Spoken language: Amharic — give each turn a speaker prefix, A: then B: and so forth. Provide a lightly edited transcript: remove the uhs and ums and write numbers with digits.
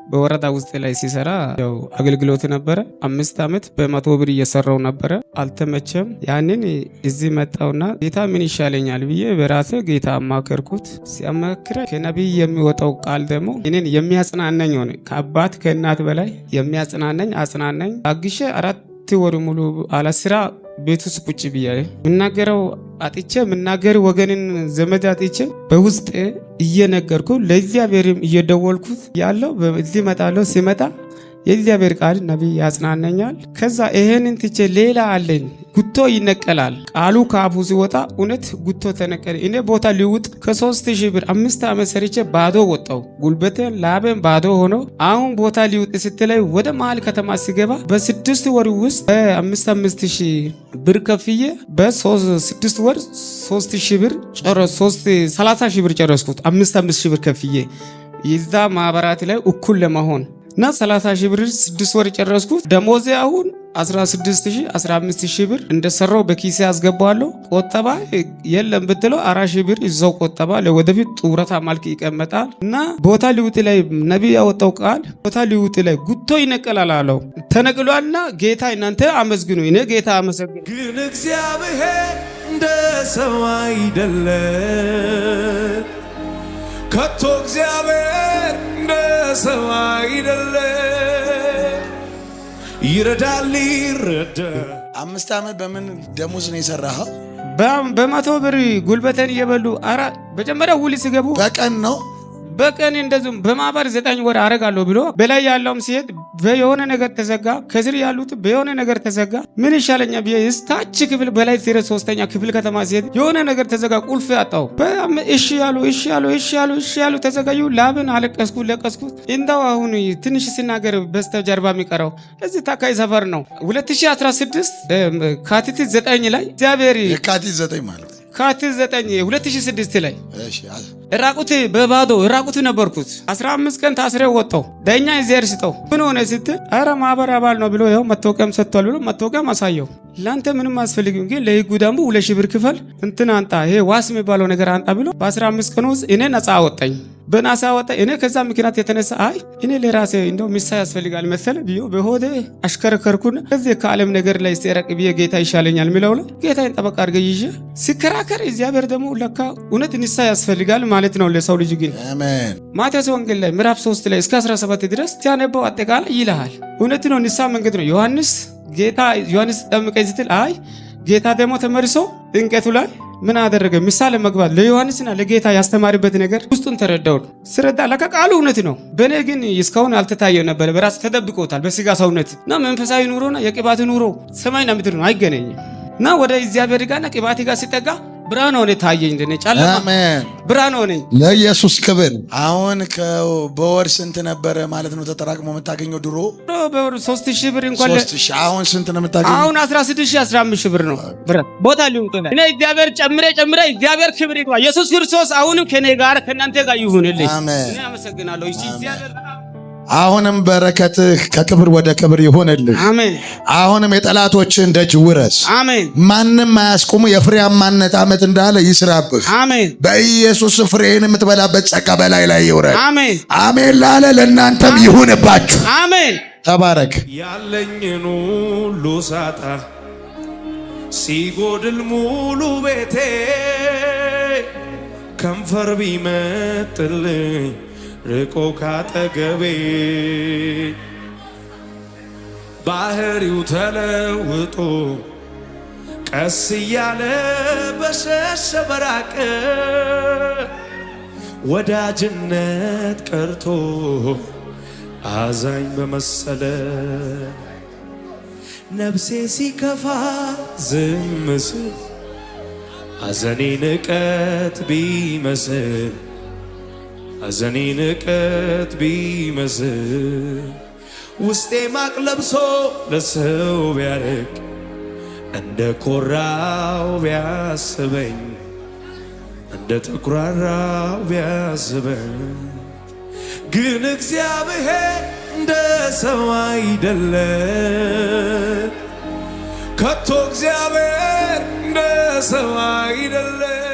A: በወረዳ ውስጥ ላይ ሲሰራ ያው አገልግሎት ነበረ። 5 ዓመት በ100 ብር እየሰራው ነበረ። አልተመቸም። ያንን እዚህ መጣውና ጌታ ምን ይሻለኛል ብዬ በራሴ ጌታ አማከርኩት። ሲያማክረ ከነቢይ የሚወጣው ቃል ደግሞ እኔን የሚያጽናናኝ ሆነ። ከአባት ከእናት በላይ የሚያጽናናኝ አጽናናኝ። አግሼ 4 ወር ሙሉ አለ ስራ ቤት ውስጥ ቁጭ ብያለሁ። ምናገረው አጥቼ ምናገር ወገንን ዘመድ አጥቼ በውስጥ እየነገርኩ ለእግዚአብሔርም እየደወልኩት ያለው በዚህ መጣለው ሲመጣ የእግዚአብሔር ቃል ነቢይ ያጽናናኛል። ከዛ ይሄንን ትቼ ሌላ አለኝ ጉቶ ይነቀላል። ቃሉ ከአፉ ሲወጣ እውነት ጉቶ ተነቀለ። እኔ ቦታ ሊውጥ ከ3000 ብር 5 ዓመት ሰርቼ ባዶ ወጣው። ጉልበቴን ላቤን ባዶ ሆኖ አሁን ቦታ ሊውጥ ስትለይ ወደ መሀል ከተማ ሲገባ በ6 ወር ውስጥ በ5,000 ብር ከፍዬ በ6 ወር 3000 ብር 30,000 ብር ጨረስኩት። 5,000 ብር ከፍዬ ይዛ ማህበራት ላይ እኩል ለመሆን እና 30,000 ብር 6 ወር ጨረስኩት። ደሞዜ አሁን 16,000 15,000 ብር እንደሰራው በኪሴ አስገባዋለሁ። ቆጠባ የለም ብትለው 4,000 ብር ይዘው ቆጠባ ለወደፊት ጡረታ ማልክ ይቀመጣል። እና ቦታ ሊውጥ ላይ ነቢይ ያወጣው ቃል ቦታ ሊውጥ ላይ ጉቶ ይነቀላል አለው። ተነቅሏልና ጌታ እናንተ አመስግኑ። እኔ ጌታ አመሰግኑ።
B: ግን እግዚአብሔር እንደ ሰው አይደለም፣ ከቶ እግዚአብሔር እንደ ሰው አይደለም። ይረዳል ይረዳ።
C: 5 ዓመት በምን ደሞዝ ነው የሰራኸው?
A: በ100 ብር ጉልበተን እየበሉ መጀመሪያ ውል ሲገቡ
C: በቀን ነው።
A: በቀን እንደዚሁም በማህበር 9 ወር አረጋለሁ ብሎ በላይ ያለውም ሲሄድ በየሆነ ነገር ተዘጋ። ከስር ያሉት በየሆነ ነገር ተዘጋ። ምን ይሻለኛ ብዬ እስታች ክፍል በላይ 3ኛ ክፍል ከተማ ሲሄድ የሆነ ነገር ተዘጋ። ቁልፍ አጣው። እሺ ያሉ ተዘጋዩ። ላብን አለቀስኩ ለቀስኩ። እንደው አሁን ትንሽ ሲናገር በስተጀርባ የሚቀረው እዚህ ታካይ ሰፈር ነው። 2016 ካቲት 9 ላይ እግዚአብሔር
C: የካቲት 9 ማለት
A: ካቲት 9 2006 ላይ ራቁት በባዶ ራቁት ነበርኩት። 15 ቀን ታስሬ ወጣው። ዳኛ እዚያር ስጠው ምን ሆነ ስትል አረ ማህበር አባል ነው ብሎ ያው መታወቂያም ሰጥቷል ብሎ መታወቂያም አሳየው። ላንተ ምንም አስፈልግም ግን ለህጉ ደግሞ 2,000 ብር ክፈል እንትን አንጣ ይሄ ዋስ የሚባለው ነገር አንጣ ብሎ በ15 ቀን ውስጥ እኔ ነፃ አወጣኝ። በናሳ ወጣ። እኔ ከዛ ምክንያት የተነሳ አይ እኔ ለራሴ እንደው ሚሳ ያስፈልጋል መሰለ ብዬ በሆዴ አሽከረከርኩን። ከዚህ ከዓለም ነገር ላይ ሲረቅ ብዬ ጌታ ይሻለኛል የሚለው ላይ ጌታዬን ጠበቅ አድርገ ይዤ ሲከራከር እግዚአብሔር ደግሞ ለካ እውነት ንሳ ያስፈልጋል ማለት ነው ለሰው ልጅ። ግን
C: አሜን።
A: ማቴዎስ ወንጌል ላይ ምዕራፍ 3 ላይ እስከ 17 ድረስ ሲያነበው አጠቃላይ ይልሃል። እውነት ነው ንሳ መንገድ ነው። ዮሐንስ ጠምቀኝ ስትል አይ ጌታ ደግሞ ተመርሶ ጥምቀቱ ላይ ምን አደረገ? ምሳሌ መግባት ለዮሐንስና ለጌታ ያስተማሪበት ነገር ውስጡን ተረዳው። ስረዳ ለካ ቃሉ እውነት ነው። በእኔ ግን እስካሁን አልተታየው ነበር። በራስ ተደብቆታል። በስጋ ሰውነት እና መንፈሳዊ ኑሮና የቅባት ኑሮ ሰማይና ምድር ነው አይገናኝም። እና ወደ እግዚአብሔር ጋርና ቅባት ጋር ሲጠጋ ብርሃን ሆነ ታየኝ። እንደኔ ጨለማ
C: አሜን
A: ብርሃን ሆነ።
C: ለኢየሱስ ክብር። አሁን በወር ስንት ነበረ ማለት ነው ተጠራቅሞ የምታገኘው? ድሮ
A: በወር 3,000 ብር እንኳን
C: 3,000። አሁን ስንት ነው የምታገኘው?
A: አሁን 16,000 15,000 ብር ነው። ቦታ ሊውጥ ነው። እኔ እግዚአብሔር ጨምሬ እግዚአብሔር ክብር ይግባ። ኢየሱስ ክርስቶስ አሁንም ከኔ ጋር ከእናንተ ጋር ይሁንልኝ።
C: አሜን።
A: እኔ አመሰግናለሁ። እሺ እግዚአብሔር
C: አሁንም በረከትህ ከክብር ወደ ክብር ይሆንልህ።
A: አሜን።
C: አሁንም የጠላቶችን ደጅ ውረስ።
A: አሜን።
C: ማንም አያስቆሙ የፍሬያማነት ዓመት እንዳለ ይስራብህ።
A: አሜን።
C: በኢየሱስ ፍሬን የምትበላበት ጸጋ በላይ ላይ ይውረድ።
A: አሜን።
C: አሜን ላለ ለእናንተም ይሁንባችሁ።
A: አሜን።
C: ተባረክ።
B: ያለኝን ሁሉ ሳጣ ሲጎድል ሙሉ ቤቴ ከንፈር ቢመጥልኝ ርቆ ካጠገቤ ባህሪው ተለውጦ ቀስ እያለ በሸሸ በራቀ ወዳጅነት ቀርቶ አዛኝ በመሰለ ነፍሴ ሲከፋ ዝም ስል ሐዘኔ ንቀት ቢመስል ሐዘኔ ንቀት ቢመስል ውስጤ ማቅ ለብሶ ለሰው ቢያርቅ እንደ ኮራው ቢያስበኝ እንደ ተኩራራው ቢያስበኝ ግን እግዚአብሔር እንደ ሰው አይደለም፣ ከቶ እግዚአብሔር እንደ ሰው አይደለም።